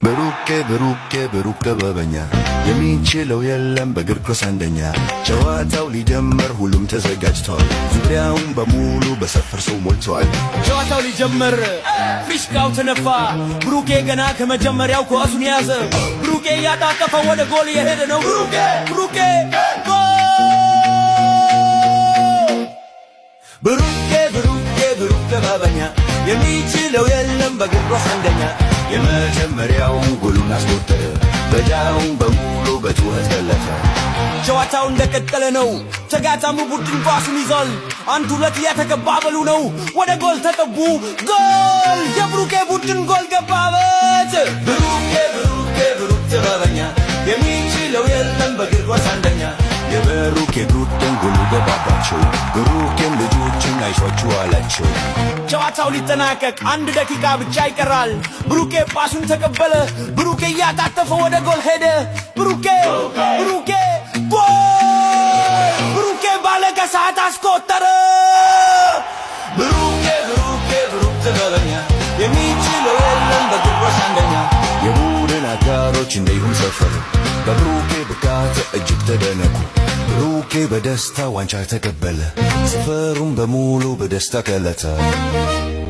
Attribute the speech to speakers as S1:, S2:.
S1: ብሩክ በበኛ የሚችለው የለም በእግር ኳስ አንደኛ። ጨዋታው ሊጀመር ሁሉም ተዘጋጅቷል። ዙሪያውን በሙሉ በሰፈር ሰው ሞልቷል።
S2: ጨዋታው ሊጀመር ፊሽካው ተነፋ። ብሩኬ ገና ከመጀመሪያው ኳሱን ያዘ። ብሩኬ እያጣጠፈ ወደ ጎል የሄደ ነው። ብሩኬ ብሩክ በበኛ የሚችለው የለም በእግር ኳስ አንደኛ።
S1: የመጀመሪያውን ጎሉን አስቆጠረ። በዳውን በሙሉ በጩኸት ገለጸ።
S2: ጨዋታው እንደቀጠለ ነው። ተጋጣሚ ቡድን ኳሱን ይዟል። አንድ ሁለት እያተቀባበሉ ነው። ወደ ጎል ተቀቡ። ጎል! የብሩኬ ቡድን ጎል ገባበት። ብሩክ ጥበበኛ የሚችለው የለም በእግር ኳስ አንደኛ።
S1: የብሩኬ ቡድን ጎሉ ገባባቸው። ብሩኬም ልጆችን አይዟችሁ አላቸው።
S2: ጨዋታው ሊጠናቀቅ 1 ደቂቃ ብቻ ይቀራል። ብሩኬ ፓሱን ተቀበለ። ብሩኬ እያጣጠፈ ወደ ጎል ሄደ። ብሩኬ ጎል! ብሩኬ ባለቀ ሰዓት አስቆጠረ።
S1: ብሩክ ጥበበኛ የሚችለው የለም በእግር ኳስ አንደኛ። የቡድን አጋሮች እንዲሁም ሰፈሩ በብሩኬ ብቃት እጅግ ተደነቁ። ብሩኬ በደስታ ዋንጫ ተቀበለ። ሰፈሩን በሙሉ በደስታ ገለጸ።